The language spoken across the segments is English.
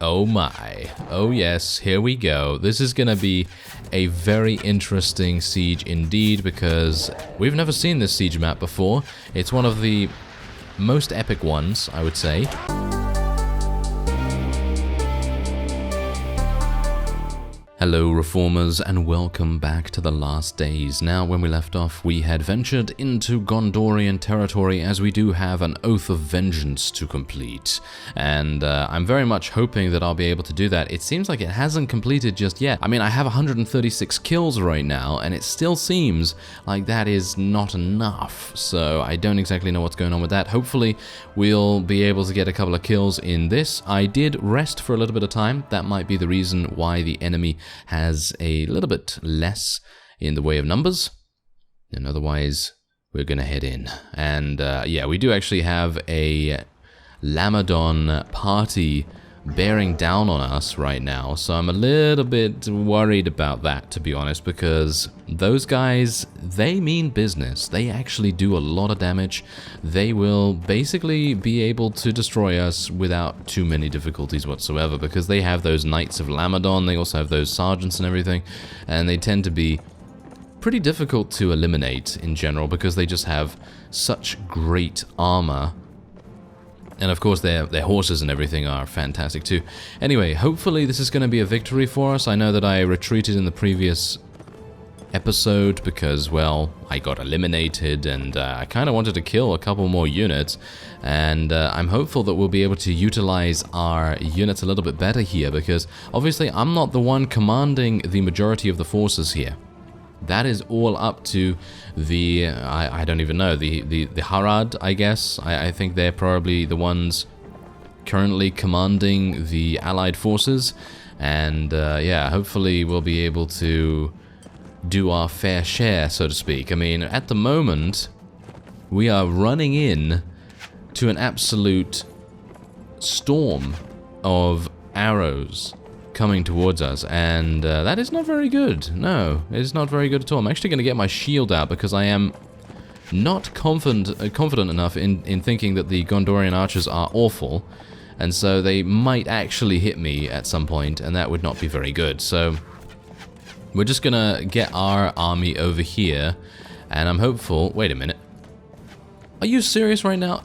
Oh my. Oh yes, here we go. This is gonna be a very interesting siege indeed, because we've never seen this siege map before. It's one of the most epic ones, I would say. Hello Reformers, and welcome back to the last days. Now, when we left off, we had ventured into Gondorian territory, as we do have an Oath of Vengeance to complete. And I'm very much hoping that I'll be able to do that. It seems like it hasn't completed just yet. I mean, I have 136 kills right now, and it still seems like that is not enough. So I don't exactly know what's going on with that. Hopefully, we'll be able to get a couple of kills in this. I did rest for a little bit of time. That might be the reason why the enemy has a little bit less in the way of numbers, and otherwise we're gonna head in. And yeah, we do actually have a Lamadon party bearing down on us right now, so I'm a little bit worried about that, to be honest, because those guys, they mean business. They actually do a lot of damage. They will basically be able to destroy us without too many difficulties whatsoever, because they have those Knights of Lamadon, they also have those sergeants and everything, and they tend to be pretty difficult to eliminate in general, because they just have such great armor. And of course their horses and everything are fantastic too. Anyway, hopefully this is going to be a victory for us. I know that I retreated in the previous episode because, well, I got eliminated, and I kind of wanted to kill a couple more units. And I'm hopeful that we'll be able to utilize our units a little bit better here, because obviously I'm not the one commanding the majority of the forces here. That is all up to the, I don't even know, the Harad, I guess. I think they're probably the ones currently commanding the allied forces. And yeah, hopefully we'll be able to do our fair share, so to speak. I mean, at the moment, we are running in to an absolute storm of arrows coming towards us, and that is not very good. No, it is not very good at all. I'm actually going to get my shield out, because I am not confident enough in thinking that the Gondorian archers are awful, and so they might actually hit me at some point, and that would not be very good. So we're just going to get our army over here, and I'm hopeful... Wait a minute. Are you serious right now?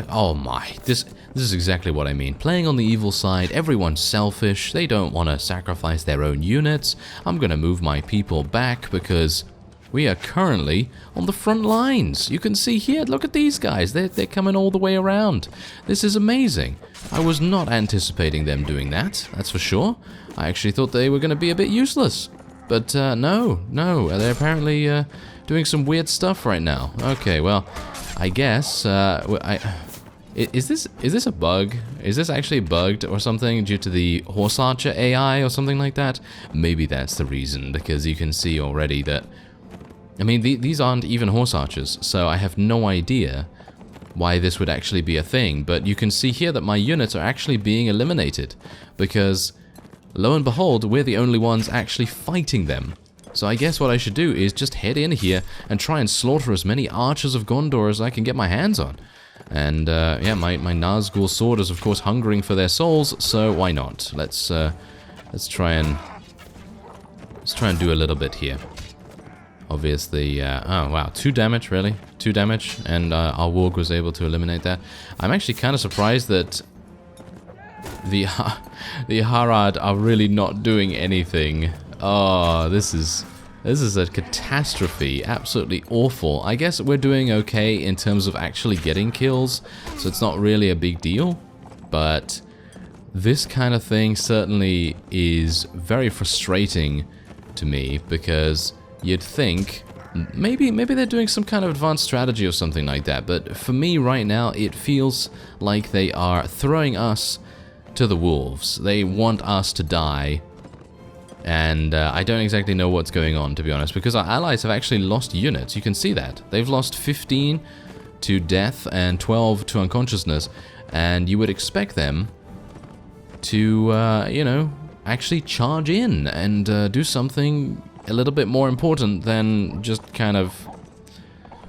Oh my, this is exactly what I mean. Playing on the evil side, everyone's selfish, they don't want to sacrifice their own units. I'm going to move my people back, because we are currently on the front lines. You can see here, look at these guys, they're coming all the way around. This is amazing. I was not anticipating them doing that, that's for sure. I actually thought they were going to be a bit useless. But no, they're apparently doing some weird stuff right now. Okay, well, I guess is this a bug? Is this actually bugged or something due to the horse archer AI or something like that? Maybe that's the reason, because you can see already that, I mean, these aren't even horse archers, so I have no idea why this would actually be a thing. But you can see here that my units are actually being eliminated, because lo and behold, we're the only ones actually fighting them. So I guess what I should do is just head in here and try and slaughter as many archers of Gondor as I can get my hands on. And yeah, my Nazgul sword is of course hungering for their souls, so why not? Let's try and do a little bit here. Obviously, oh wow, 2 damage, really? 2 damage, and our Warg was able to eliminate that. I'm actually kind of surprised that the Harad are really not doing anything. Oh, this is a catastrophe. Absolutely awful. I guess we're doing okay in terms of actually getting kills, so it's not really a big deal. But this kind of thing certainly is very frustrating to me, because you'd think maybe they're doing some kind of advanced strategy or something like that. But for me right now, it feels like they are throwing us to the wolves. They want us to die. And I don't exactly know what's going on, to be honest, because our allies have actually lost units. You can see that. They've lost 15 to death and 12 to unconsciousness, and you would expect them to, you know, actually charge in and do something a little bit more important than just kind of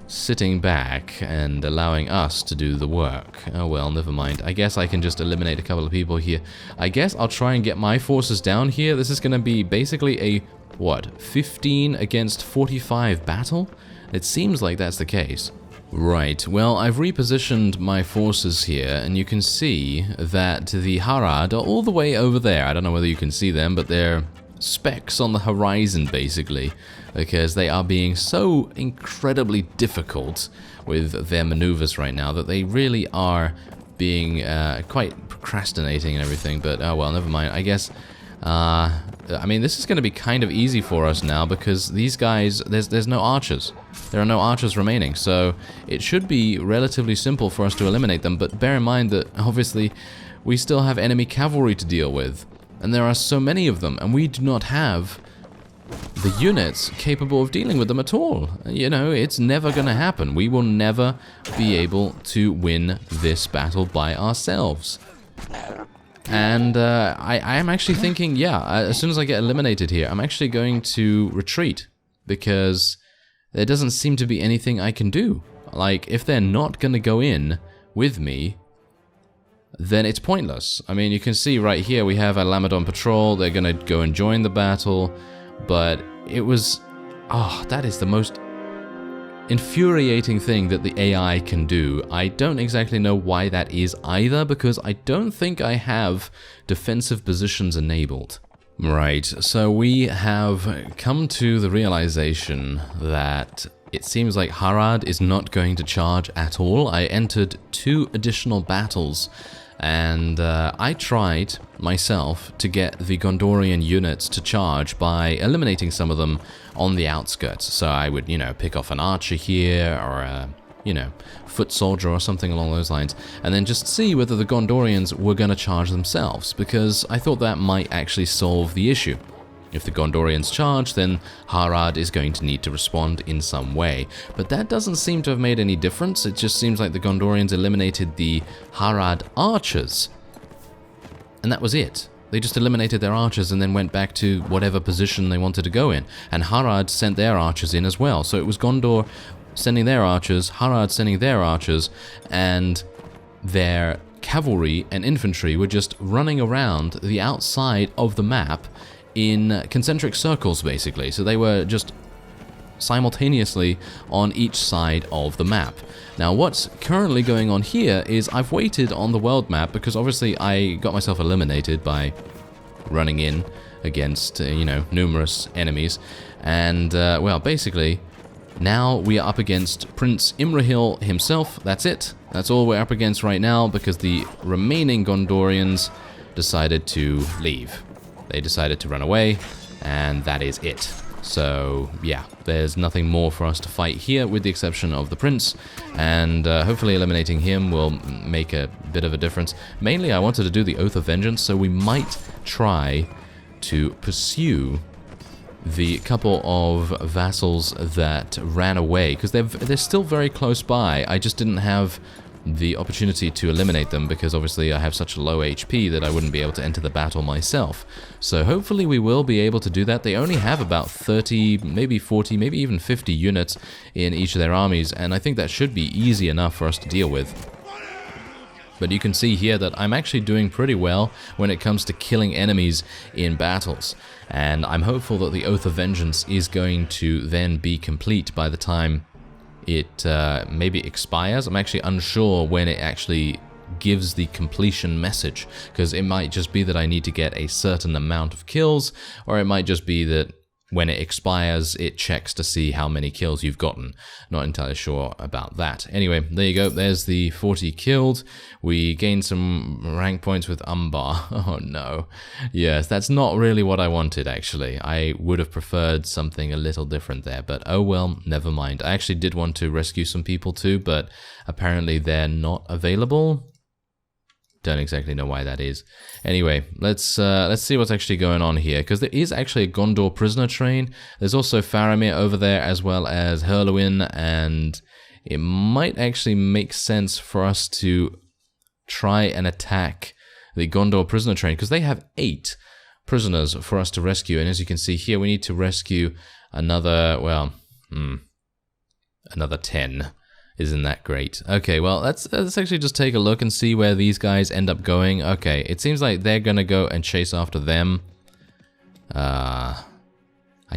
sitting back and allowing us to do the work. Oh well, never mind. I guess I can just eliminate a couple of people here. I guess I'll try and get my forces down here. This is going to be basically a, what, 15 against 45 battle? It seems like that's the case. Right, well, I've repositioned my forces here, and you can see that the Harad are all the way over there. I don't know whether you can see them, but they're specks on the horizon, basically, because they are being so incredibly difficult with their maneuvers right now that they really are being quite procrastinating and everything. But oh well, never mind. I guess I mean, this is going to be kind of easy for us now because these guys, there's no archers. There are no archers remaining, so it should be relatively simple for us to eliminate them. But bear in mind that obviously we still have enemy cavalry to deal with, and there are so many of them, and we do not have the units capable of dealing with them at all. You know, it's never going to happen. We will never be able to win this battle by ourselves. And I am actually thinking, yeah, as soon as I get eliminated here, I'm actually going to retreat, because there doesn't seem to be anything I can do. Like, if they're not going to go in with me, then it's pointless. I mean, you can see right here we have a Lamadon patrol. They're going to go and join the battle, but it was... oh, that is the most infuriating thing that the AI can do. I don't exactly know why that is either, because I don't think I have defensive positions enabled. Right, so we have come to the realization that it seems like Harad is not going to charge at all. I entered 2 additional battles, and I tried myself to get the Gondorian units to charge by eliminating some of them on the outskirts. So I would, you know, pick off an archer here, or a, you know, foot soldier or something along those lines, and then just see whether the Gondorians were going to charge themselves, because I thought that might actually solve the issue. If the Gondorians charge, then Harad is going to need to respond in some way. But that doesn't seem to have made any difference. It just seems like the Gondorians eliminated the Harad archers. And that was it. They just eliminated their archers and then went back to whatever position they wanted to go in. And Harad sent their archers in as well. So it was Gondor sending their archers, Harad sending their archers, and their cavalry and infantry were just running around the outside of the map in concentric circles, basically. So they were just simultaneously on each side of the map. Now, what's currently going on here is I've waited on the world map, because obviously I got myself eliminated by running in against, you know, numerous enemies. And, well, basically, now we are up against Prince Imrahil himself. That's it. That's all we're up against right now, because the remaining Gondorians decided to leave. They decided to run away, and that is it. So, yeah, there's nothing more for us to fight here, with the exception of the prince, and hopefully eliminating him will make a bit of a difference. Mainly, I wanted to do the Oath of Vengeance, so we might try to pursue the couple of vassals that ran away, because they're still very close by. I just didn't have the opportunity to eliminate them, because obviously I have such a low HP that I wouldn't be able to enter the battle myself. So hopefully we will be able to do that. They only have about 30, maybe 40, maybe even 50 units in each of their armies, and I think that should be easy enough for us to deal with. But you can see here that I'm actually doing pretty well when it comes to killing enemies in battles. And I'm hopeful that the Oath of Vengeance is going to then be complete by the time it maybe expires. I'm actually unsure when it actually gives the completion message, because it might just be that I need to get a certain amount of kills, or it might just be that when it expires, it checks to see how many kills you've gotten. Not entirely sure about that. Anyway, there you go. There's the 40 killed. We gained some rank points with Umbar. Oh no. Yes, that's not really what I wanted, actually. I would have preferred something a little different there, but oh well, never mind. I actually did want to rescue some people too, but apparently they're not available. Don't exactly know why that is. Anyway, let's see what's actually going on here, because there is actually a Gondor prisoner train. There's also Faramir over there, as well as Herluin, and it might actually make sense for us to try and attack the Gondor prisoner train, because they have 8 prisoners for us to rescue, and as you can see here, we need to rescue another, well, another 10. Isn't that great? Okay, well, let's actually just take a look and see where these guys end up going. Okay, it seems like they're gonna go and chase after them. I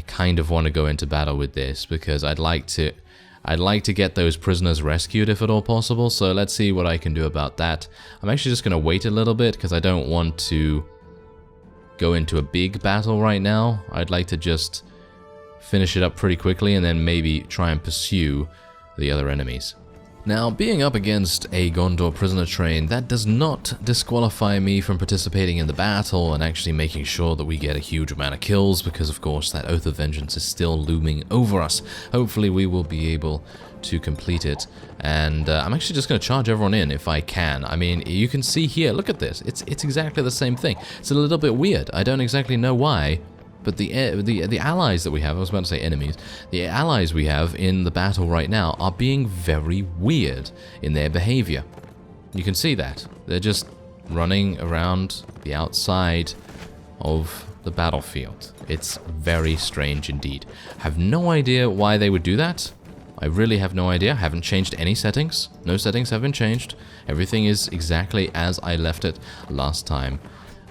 kind of want to go into battle with this because I'd like to get those prisoners rescued if at all possible. So let's see what I can do about that. I'm actually just gonna wait a little bit because I don't want to go into a big battle right now. I'd like to just finish it up pretty quickly and then maybe try and pursue the other enemies. Now, being up against a Gondor prisoner train, that does not disqualify me from participating in the battle and actually making sure that we get a huge amount of kills, because of course that Oath of Vengeance is still looming over us. Hopefully we will be able to complete it, and I'm actually just going to charge everyone in if I can. I mean, you can see here, look at this, it's exactly the same thing. It's a little bit weird, I don't exactly know why, but the allies that we have, I was about to say enemies, the allies we have in the battle right now are being very weird in their behavior. You can see that. They're just running around the outside of the battlefield. It's very strange indeed. I have no idea why they would do that. I really have no idea. I haven't changed any settings. No settings have been changed. Everything is exactly as I left it last time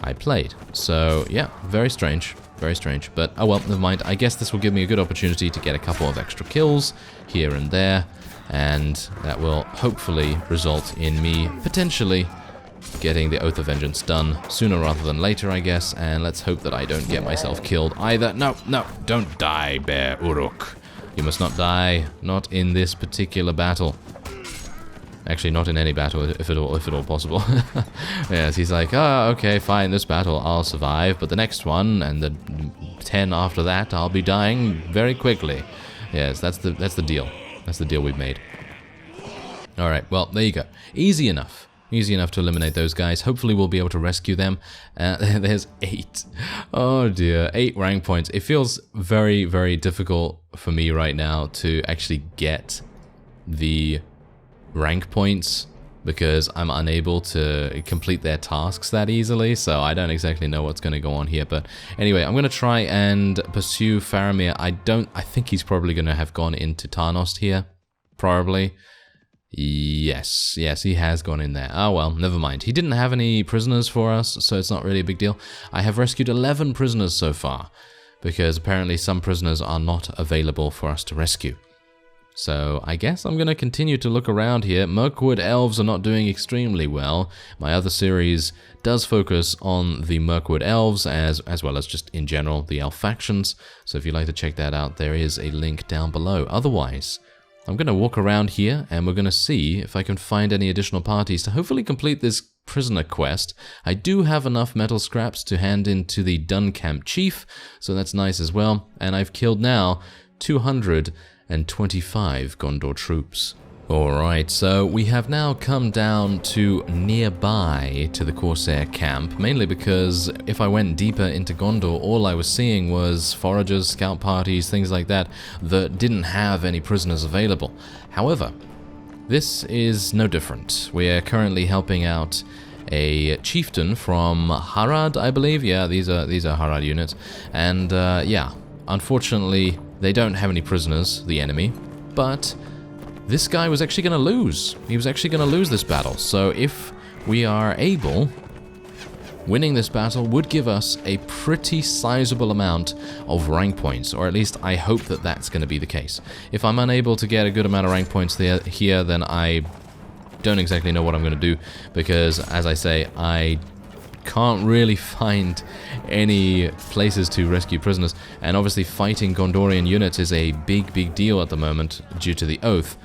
I played. So yeah, very strange. Very strange, but oh well, never mind. I guess this will give me a good opportunity to get a couple of extra kills here and there, and that will hopefully result in me potentially getting the Oath of Vengeance done sooner rather than later, I guess, and let's hope that I don't get myself killed either. No, don't die, Bear Uruk. You must not die, not in this particular battle. Actually, not in any battle, if at all possible. Yes, he's like, oh, okay, fine, this battle I'll survive, but the next one, and the 10 after that, I'll be dying very quickly. Yes, that's the deal. That's the deal we've made. Alright, well, there you go. Easy enough. Easy enough to eliminate those guys. Hopefully we'll be able to rescue them. There's 8. Oh dear, 8 rank points. It feels very, very difficult for me right now to actually get the rank points because I'm unable to complete their tasks that easily, so I don't exactly know what's going to go on here. But anyway, I'm going to try and pursue Faramir. I think he's probably going to have gone into Tarnost here. Probably. Yes, he has gone in there. Oh well, never mind. He didn't have any prisoners for us, so it's not really a big deal. I have rescued 11 prisoners so far, because apparently some prisoners are not available for us to rescue. So I guess I'm going to continue to look around here. Mirkwood elves are not doing extremely well. My other series does focus on the Mirkwood elves as well as just in general the elf factions. So if you'd like to check that out, there is a link down below. Otherwise, I'm going to walk around here and we're going to see if I can find any additional parties to hopefully complete this prisoner quest. I do have enough metal scraps to hand in to the Duncamp chief, so that's nice as well. And I've killed now 225 Gondor troops. Alright, so we have now come down to nearby to the Corsair camp, mainly because if I went deeper into Gondor, all I was seeing was foragers, scout parties, things like that didn't have any prisoners available. However, this is no different. We are currently helping out a chieftain from Harad, I believe. Yeah, these are Harad units. And yeah, unfortunately, they don't have any prisoners, the enemy, but this guy was actually going to lose. He was actually going to lose this battle. So if we are able, winning this battle would give us a pretty sizable amount of rank points, or at least I hope that that's going to be the case. If I'm unable to get a good amount of rank points here, then I don't exactly know what I'm going to do, because as I say, I can't really find any places to rescue prisoners, and obviously fighting Gondorian units is a big deal at the moment due to the oath.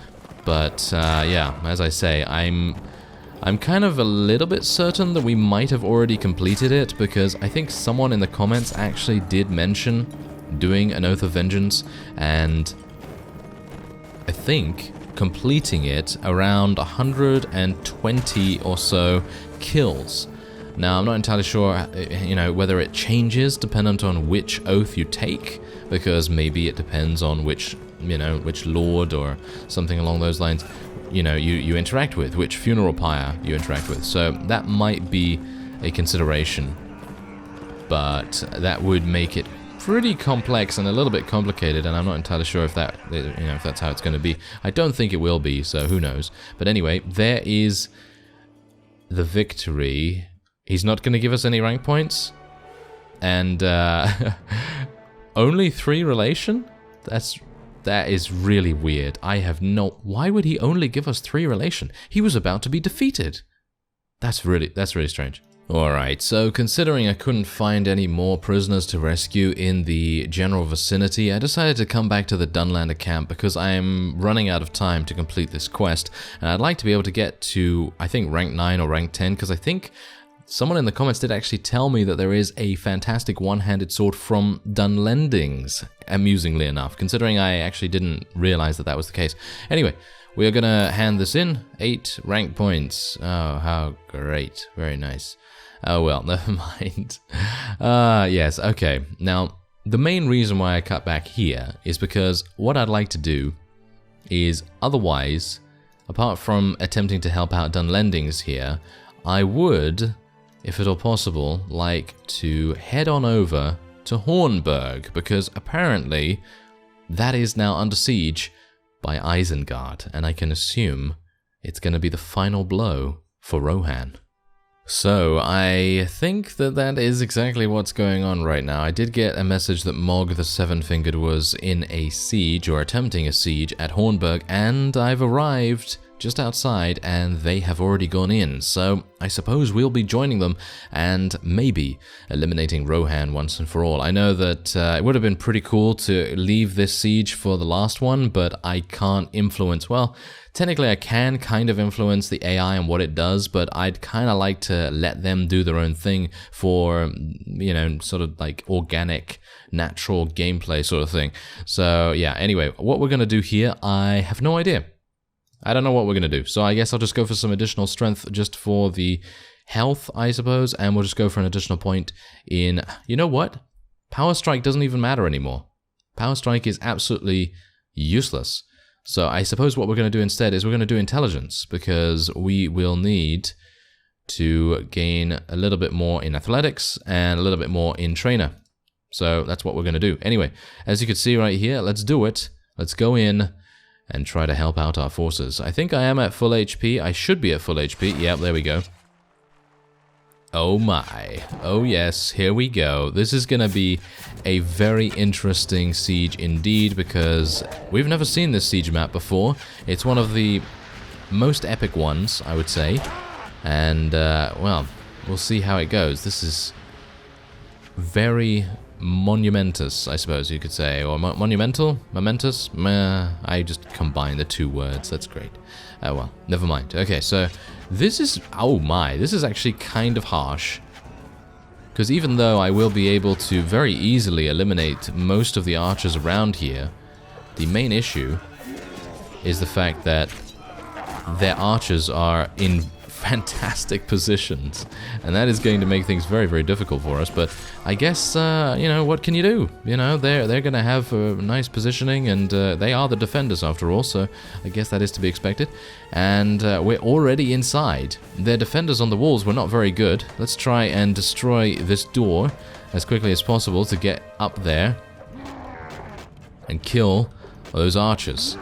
But yeah, as I say, I'm kind of a little bit certain that we might have already completed it, because I think someone in the comments actually did mention doing an Oath of Vengeance, and I think completing it around 120 or so kills. Now, I'm not entirely sure, you know, whether it changes dependent on which oath you take, because maybe it depends on which, you know, which lord or something along those lines, you know, you interact with, which funeral pyre you interact with. So that might be a consideration, but that would make it pretty complex and a little bit complicated, and I'm not entirely sure if that, if that's how it's going to be. I don't think it will be, so who knows. But anyway, there is the victory. He's not going to give us any rank points, and only 3 relation? That is really weird. I have no... Why would he only give us 3 relation? He was about to be defeated. That's really strange. Alright, so considering I couldn't find any more prisoners to rescue in the general vicinity, I decided to come back to the Dunlander camp because I am running out of time to complete this quest, and I'd like to be able to get to, I think, rank 9 or rank 10, because I think someone in the comments did actually tell me that there is a fantastic one-handed sword from Dunlendings, amusingly enough, considering I actually didn't realize that that was the case. Anyway, we are gonna hand this in. 8 rank points. Oh, how great. Very nice. Oh well, never mind. Yes, okay. Now, the main reason why I cut back here is because what I'd like to do is, otherwise, apart from attempting to help out Dunlendings here, I would, if at all possible, like to head on over to HORNBURG, because apparently that is now under siege by Isengard, and I can assume it's going to be the final blow for Rohan. So, I think that that is exactly what's going on right now. I did get a message that Mog the Seven-Fingered was in a siege, or attempting a siege, at HORNBURG, and I've arrived just outside, and they have already gone in, so I suppose we'll be joining them, and maybe eliminating Rohan once and for all. I know that it would have been pretty cool to leave this siege for the last one, but I can't influence, well, technically I can kind of influence the AI and what it does, but I'd kind of like to let them do their own thing for, you know, sort of like organic, natural gameplay sort of thing. So yeah, anyway, what we're going to do here, I have no idea. I don't know what we're going to do, so I guess I'll just go for some additional strength just for the health, I suppose, and we'll just go for an additional point in... You know what? Power Strike doesn't even matter anymore. Power Strike is absolutely useless. So I suppose what we're going to do instead is we're going to do Intelligence, because we will need to gain a little bit more in Athletics and a little bit more in Trainer. So that's what we're going to do. Anyway, as you can see right here, let's do it. Let's go in and try to help out our forces. I think I am at full HP. I should be at full HP. Yep, there we go. Oh my. Oh yes, here we go. This is going to be a very interesting siege indeed, because we've never seen this siege map before. It's one of the most epic ones, I would say. And, well, we'll see how it goes. This is very monumentous, I suppose you could say, or monumental, momentous. I just combined the 2 words. That's great. Oh well, never mind. Okay, so this is, oh my, this is actually kind of harsh, because even though I will be able to very easily eliminate most of the archers around here, the main issue is the fact that their archers are in fantastic positions, and that is going to make things very, very difficult for us. But I guess, you know, what can you do? You know, they're going to have a nice positioning, and they are the defenders after all, so I guess that is to be expected. And we're already inside. Their defenders on the walls were not very good. Let's try and destroy this door as quickly as possible to get up there and kill those archers.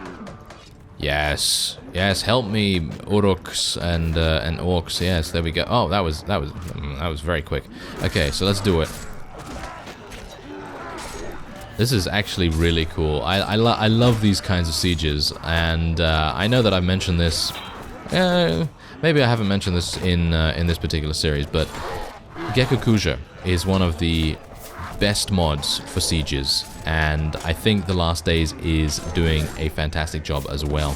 Yes, yes, help me, Uruks and Orcs. Yes, there we go. Oh, that was very quick. Okay, so let's do it. This is actually really cool. I love these kinds of sieges, and I know that I've mentioned this. Maybe I haven't mentioned this in this particular series, but Gekukuja is one of the best mods for sieges, and I think The Last Days is doing a fantastic job as well.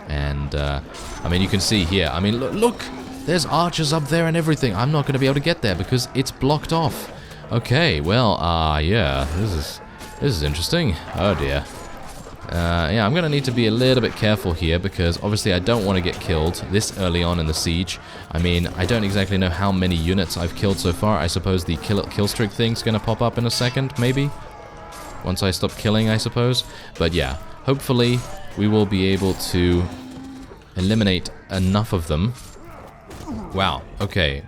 And I mean, you can see here, I mean, look, there's archers up there and everything. I'm not going to be able to get there because it's blocked off. Okay, well, yeah, this is interesting. Oh dear. Yeah, I'm going to need to be a little bit careful here, because obviously I don't want to get killed this early on in the siege. I mean, I don't exactly know how many units I've killed so far. I suppose the kill streak thing's going to pop up in a second, maybe? Once I stop killing, I suppose. But yeah, hopefully we will be able to eliminate enough of them. Wow, okay.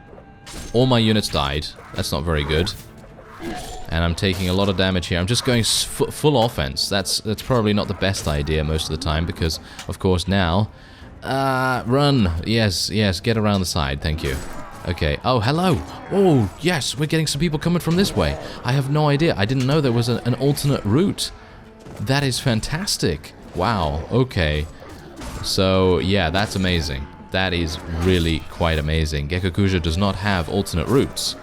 All my units died. That's not very good. and I'm taking a lot of damage here. I'm just going full offense. That's probably not the best idea most of the time, because, of course, now... run! Yes, get around the side, thank you. Okay, oh, hello! Oh, yes, we're getting some people coming from this way. I have no idea. I didn't know there was an alternate route. That is fantastic. Wow, okay. So, yeah, that's amazing. That is really quite amazing. Gekkokuja does not have alternate routes,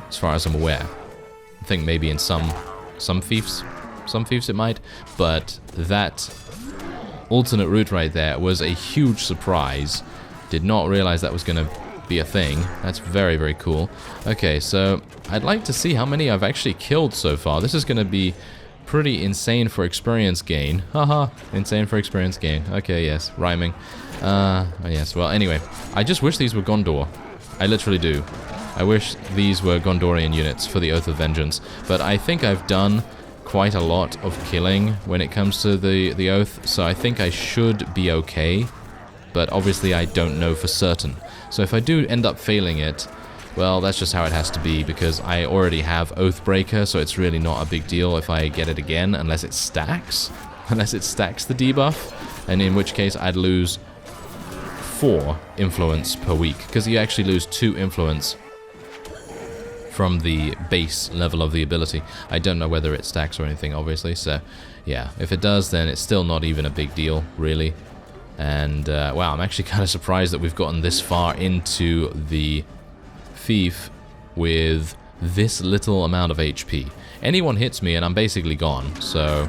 as far as I'm aware. I think maybe in some fiefs it might, but that alternate route right there was a huge surprise. Did not realize that was going to be a thing. That's very, very cool. Okay, so I'd like to see how many I've actually killed so far. This is going to be pretty insane for experience gain. Haha, insane for experience gain. Okay, yes, rhyming. Yes, well, anyway, I just wish these were Gondor. I literally do. I wish these were Gondorian units for the Oath of Vengeance, but I think I've done quite a lot of killing when it comes to the Oath, so I think I should be okay, but obviously I don't know for certain. So if I do end up failing it, well, that's just how it has to be, because I already have Oathbreaker, so it's really not a big deal if I get it again, unless it stacks. Unless it stacks the debuff, and in which case I'd lose 4 influence per week, because you actually lose 2 influence from the base level of the ability. I don't know whether it stacks or anything, obviously, so yeah, if it does, then it's still not even a big deal, really. And, wow, I'm actually kind of surprised that we've gotten this far into the Fief with this little amount of HP. Anyone hits me and I'm basically gone, so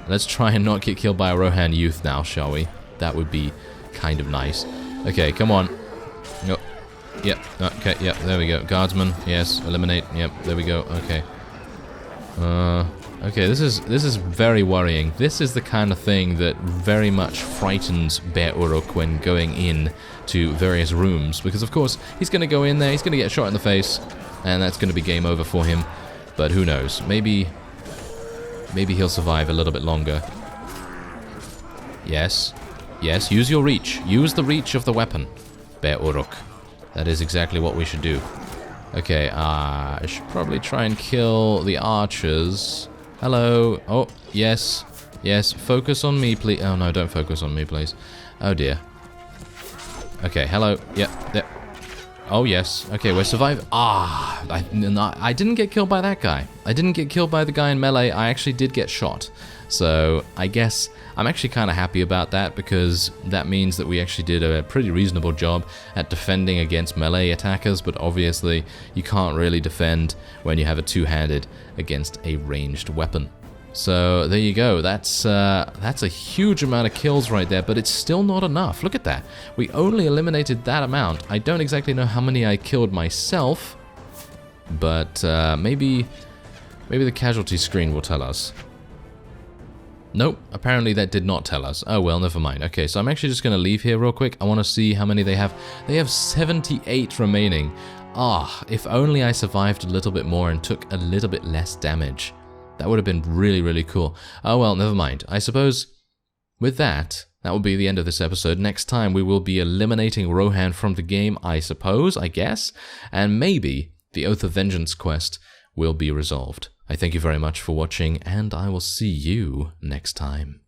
let's try and not get killed by a Rohan youth now, shall we? That would be kind of nice. Okay, come on. No. Yep, okay, yep, there we go. Guardsman, yes, eliminate, yep, there we go, okay. Okay, this is very worrying. This is the kind of thing that very much frightens Bear Uruk when going in to various rooms, because of course he's going to go in there, he's going to get shot in the face, and that's going to be game over for him. But who knows? Maybe he'll survive a little bit longer. Yes, use your reach. Use the reach of the weapon, Bear Uruk. That is exactly what we should do. Okay, I should probably try and kill the archers. Hello. Oh, yes. Yes, focus on me, please. Oh, no, don't focus on me, please. Oh, dear. Okay, hello. Yep, yep. Oh, yes. Okay, we're surviving. Ah, I didn't get killed by that guy. I didn't get killed by the guy in melee. I actually did get shot. So, I guess I'm actually kind of happy about that, because that means that we actually did a pretty reasonable job at defending against melee attackers, but obviously you can't really defend when you have a two-handed against a ranged weapon. So there you go. That's a huge amount of kills right there, but it's still not enough. Look at that. We only eliminated that amount. I don't exactly know how many I killed myself, but maybe the casualty screen will tell us. Nope, apparently that did not tell us. Oh well, never mind. Okay, so I'm actually just going to leave here real quick. I want to see how many they have. They have 78 remaining. Ah, if only I survived a little bit more and took a little bit less damage. That would have been really, really cool. Oh well, never mind. I suppose with that will be the end of this episode. Next time we will be eliminating Rohan from the game, I suppose, I guess. And maybe the Oath of Vengeance quest will be resolved. I thank you very much for watching, and I will see you next time.